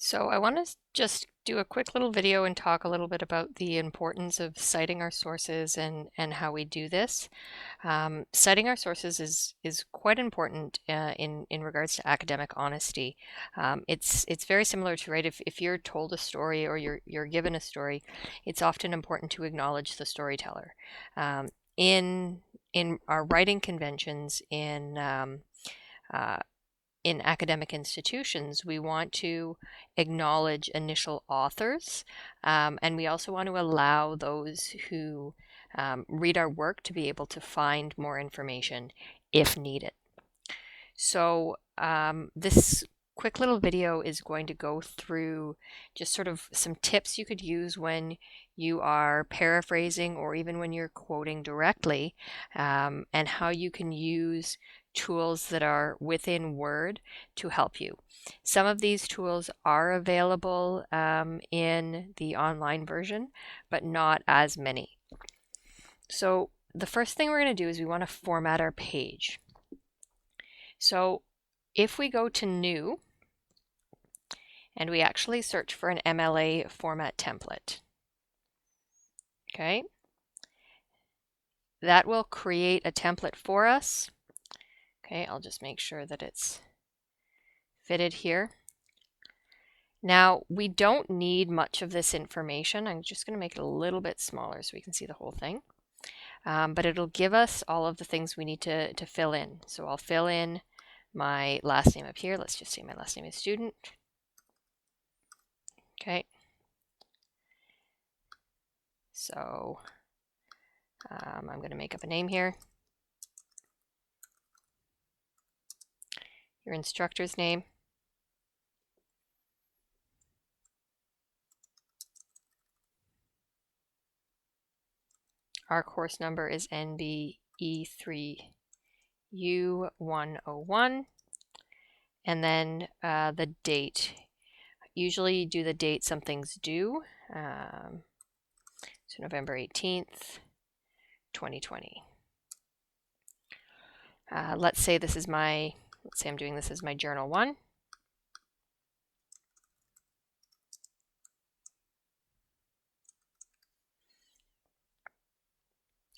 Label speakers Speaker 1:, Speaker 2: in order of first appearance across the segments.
Speaker 1: So I want to just do a quick little video and talk a little bit about the importance of citing our sources and how we do this. Citing our sources is quite important in regards to academic honesty. It's very similar to, right, if you're told a story or you're given a story, it's often important to acknowledge the storyteller. Um, in our writing conventions uh, in academic institutions, we want to acknowledge initial authors, and we also want to allow those who read our work to be able to find more information if needed. So this quick little video is going to go through just sort of some tips you could use when you are paraphrasing or even when you're quoting directly, and how you can use tools that are within Word to help you. Some of these tools are available in the online version, but not as many. So the first thing we're going to do is we want to format our page. So if we go to New and we actually search for an MLA format template, okay, that will create a template for us. Okay, I'll just make sure that it's fitted here. Now, we don't need much of this information. I'm just going to make it a little bit smaller so we can see the whole thing. But it'll give us all of the things we need to fill in. So I'll fill in my last name up here. Let's just say my last name is Student. Okay. So I'm going to make up a name here. Your instructor's name. Our course number is NBE3U101. And then the date. Usually you do the date something's due. So November 18th, 2020. Let's say I'm doing this as my journal 1.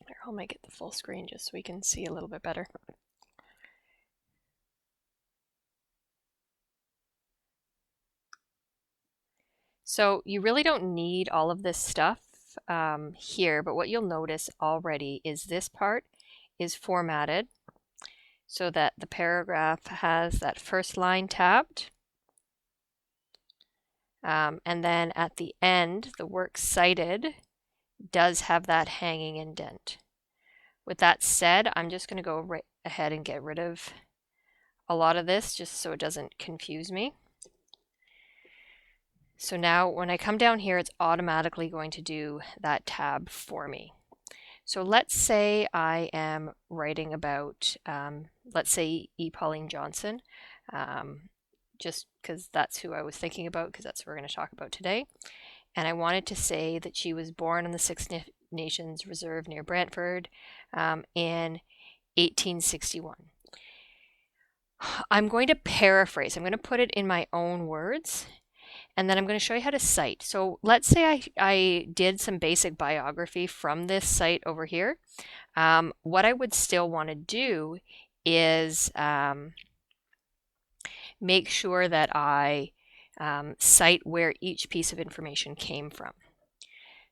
Speaker 1: Here, I'll make it the full screen just so we can see a little bit better. So you really don't need all of this stuff here, but what you'll notice already is this part is formatted so that the paragraph has that first line tabbed. And then at the end, the works cited does have that hanging indent. With that said, I'm just going to go right ahead and get rid of a lot of this just so it doesn't confuse me. So now when I come down here, it's automatically going to do that tab for me. So let's say I am writing about, let's say E. Pauline Johnson, just because that's who I was thinking about, because that's what we're going to talk about today. And I wanted to say that she was born on the Six Nations Reserve near Brantford in 1861. I'm going to paraphrase. I'm going to put it in my own words, and then I'm going to show you how to cite. So let's say I did some basic biography from this site over here. What I would still want to do is make sure that I cite where each piece of information came from.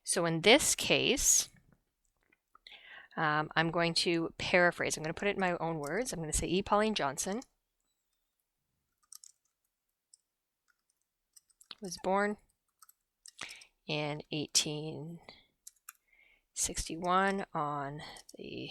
Speaker 1: So in this case, I'm going to paraphrase. I'm going to put it in my own words. I'm going to say E. Pauline Johnson was born in 1861 on the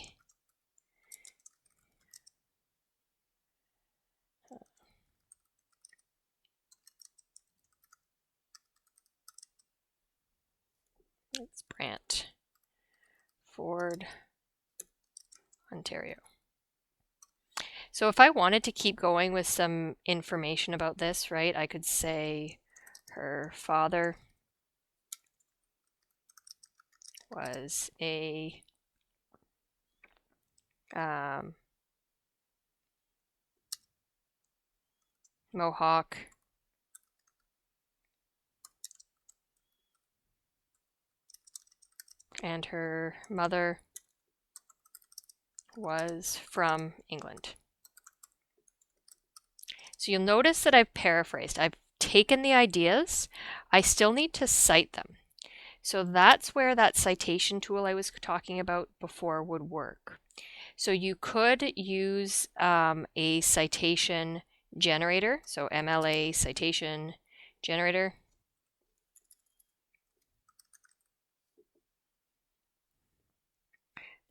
Speaker 1: it's Brantford, Ontario. So if I wanted to keep going with some information about this, right, I could say her father was a Mohawk and her mother was from England. So you'll notice that I've paraphrased. I've taken the ideas. I still need to cite them. So that's where that citation tool I was talking about before would work. So you could use a citation generator, so MLA citation generator.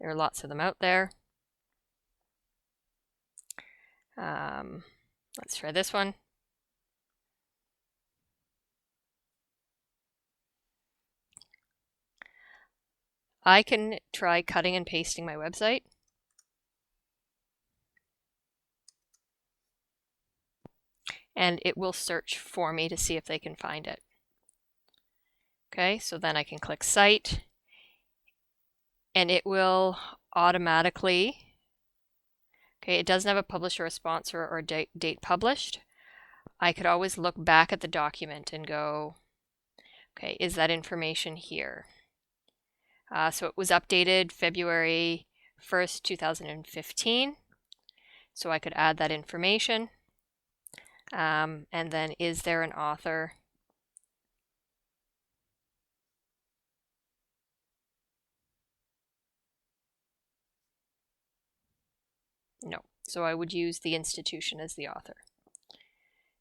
Speaker 1: There are lots of them out there. Let's try this one. I can try cutting and pasting my website. And it will search for me to see if they can find it. Okay, so then I can click Cite, and it will automatically, okay, it doesn't have a publisher, a sponsor, or date published. I could always look back at the document and go, okay, is that information here? So it was updated February 1st, 2015. So I could add that information. And then is there an author? No. So I would use the institution as the author.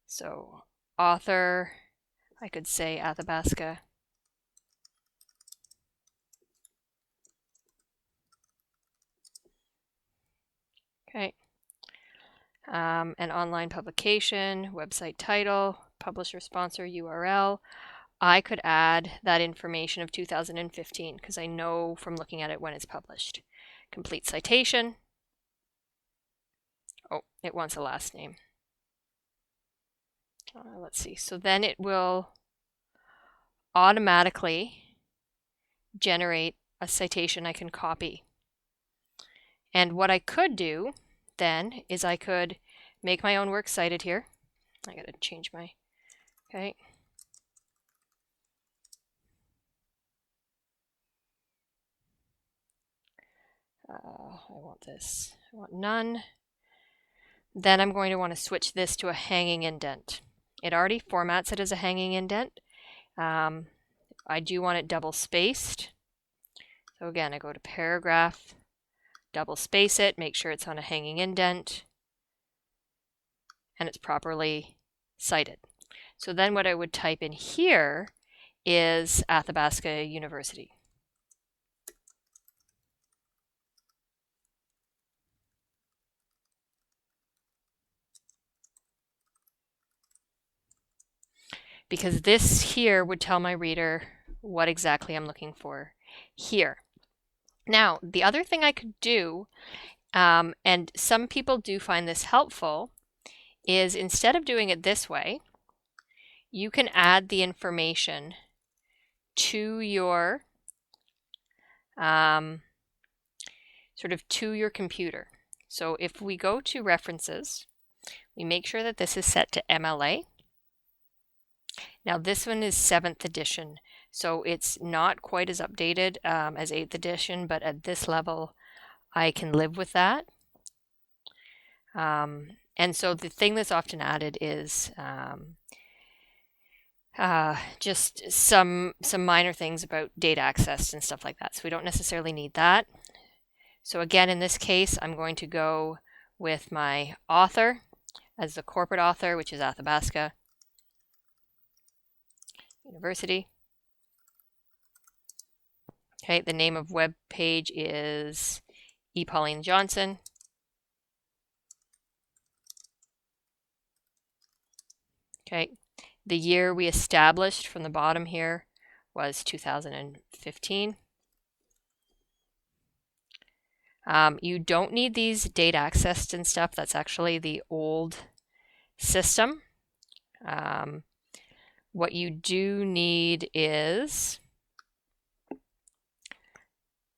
Speaker 1: So author, I could say Athabasca. Okay. An online publication, website title, publisher, sponsor, URL. I could add that information of 2015 because I know from looking at it when it's published. Complete citation. Oh, it wants a last name. Let's see. So then it will automatically generate a citation I can copy. And what I could do then is I could make my own works cited here. I gotta change my, okay. I want this, I want none. Then I'm going to want to switch this to a hanging indent. It already formats it as a hanging indent. I do want it double spaced. So again, I go to paragraph, double space it, make sure it's on a hanging indent, and it's properly cited. So then what I would type in here is Athabasca University. Because this here would tell my reader what exactly I'm looking for here. Now, the other thing I could do, and some people do find this helpful, is instead of doing it this way, you can add the information to your sort of to your computer. So if we go to references, we make sure that this is set to MLA. Now this one is 7th edition, so it's not quite as updated as 8th edition, but at this level I can live with that. And so the thing that's often added is just some minor things about data access and stuff like that. So we don't necessarily need that. So again, in this case, I'm going to go with my author as the corporate author, which is Athabasca University. Okay, the name of web page is E. Pauline Johnson. Okay, the year we established from the bottom here was 2015. You don't need these date accessed and stuff. That's actually the old system. What you do need is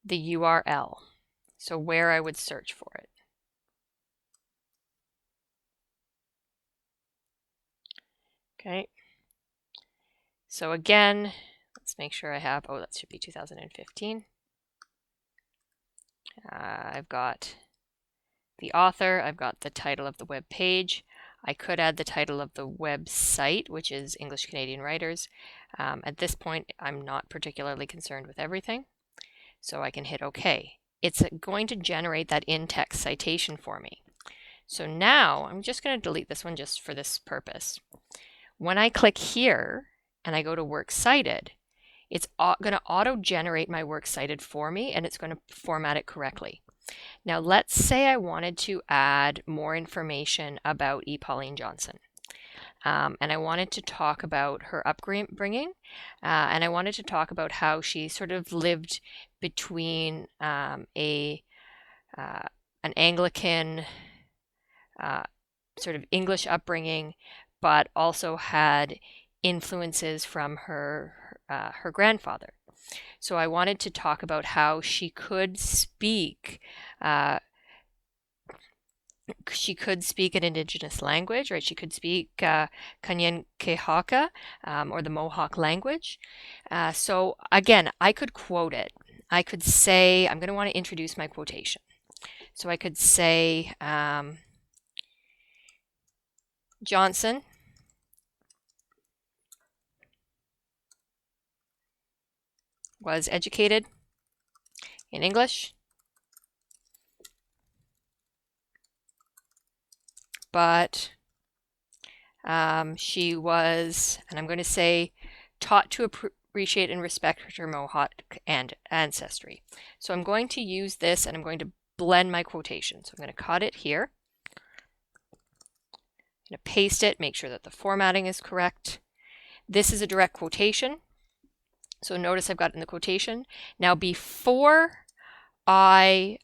Speaker 1: the URL, so where I would search for it. Okay, so again, let's make sure I have, oh, that should be 2015. I've got the author, I've got the title of the web page. I could add the title of the website, which is English Canadian Writers. At this point, I'm not particularly concerned with everything, so I can hit OK. It's going to generate that in-text citation for me. So now I'm just going to delete this one just for this purpose. When I click here and I go to Works Cited, it's going to auto-generate my works cited for me, and it's going to format it correctly. Now let's say I wanted to add more information about E. Pauline Johnson. And I wanted to talk about her upbringing, and I wanted to talk about how she sort of lived between an Anglican sort of English upbringing, but also had influences from her grandfather. So I wanted to talk about how she could speak an indigenous language, right? She could speak Kanyen'kehá:ka, or the Mohawk language. So again, I could quote it. I could say, I'm going to want to introduce my quotation. So I could say, Johnson was educated in English, but she was, and I'm going to say, taught to appreciate and respect her Mohawk and ancestry. So I'm going to use this, and I'm going to blend my quotation. So I'm going to cut it here. I'm going to paste it, make sure that the formatting is correct. This is a direct quotation. So notice I've got it in the quotation. Now before I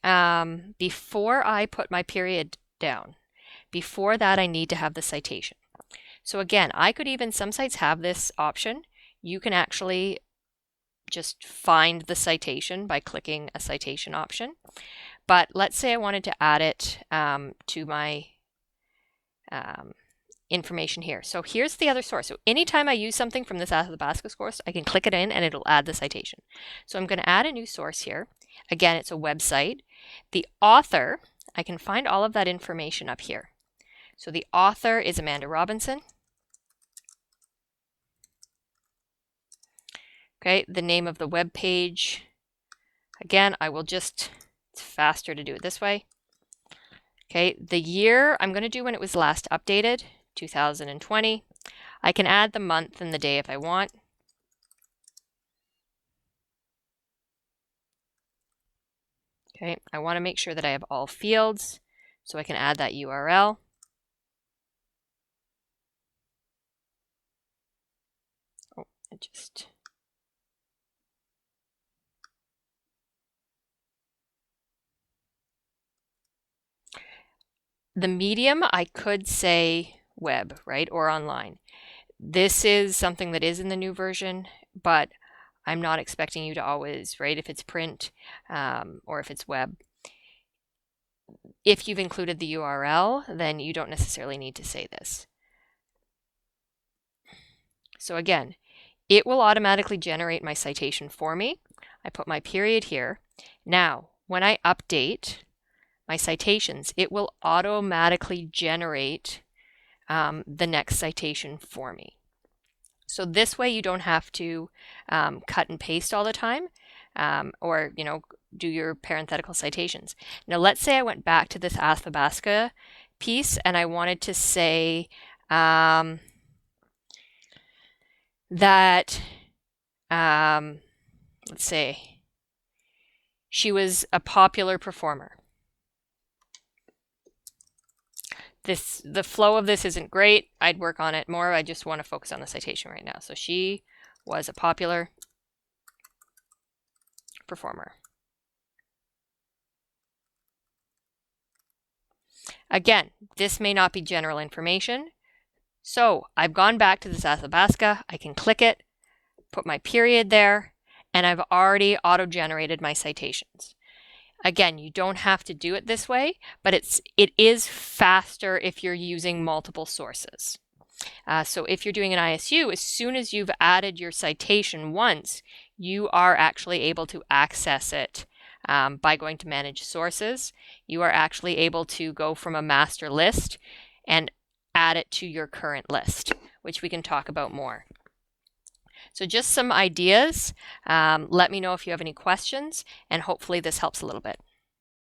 Speaker 1: put my period down, before that I need to have the citation. So again, I could even, some sites have this option. You can actually just find the citation by clicking a citation option. But let's say I wanted to add it to my information here. So here's the other source. So anytime I use something from this Athabasca course, I can click it in and it'll add the citation. So I'm going to add a new source here. Again, it's a website. The author, I can find all of that information up here. So the author is Amanda Robinson. Okay, the name of the web page. Again, I will just, it's faster to do it this way. Okay, the year, I'm going to do when it was last updated, 2020. I can add the month and the day if I want. Okay, I want to make sure that I have all fields, so I can add that URL. Oh, I just... The medium, I could say web, right, or online. This is something that is in the new version, but I'm not expecting you to always, right, if it's print or if it's web. If you've included the URL, then you don't necessarily need to say this. So again, it will automatically generate my citation for me. I put my period here. Now, when I update my citations, it will automatically generate the next citation for me. So this way you don't have to cut and paste all the time or, you know, do your parenthetical citations. Now let's say I went back to this Athabasca piece and I wanted to say that let's say she was a popular performer. The flow of this isn't great. I'd work on it more. I just want to focus on the citation right now. So she was a popular performer. Again, this may not be general information. So I've gone back to this Athabasca. I can click it, put my period there, and I've already auto-generated my citations. Again, you don't have to do it this way, but it is faster if you're using multiple sources. So if you're doing an ISU, as soon as you've added your citation once, you are actually able to access it by going to Manage Sources, you are actually able to go from a master list and add it to your current list, which we can talk about more. So just some ideas. Let me know if you have any questions, and hopefully this helps a little bit.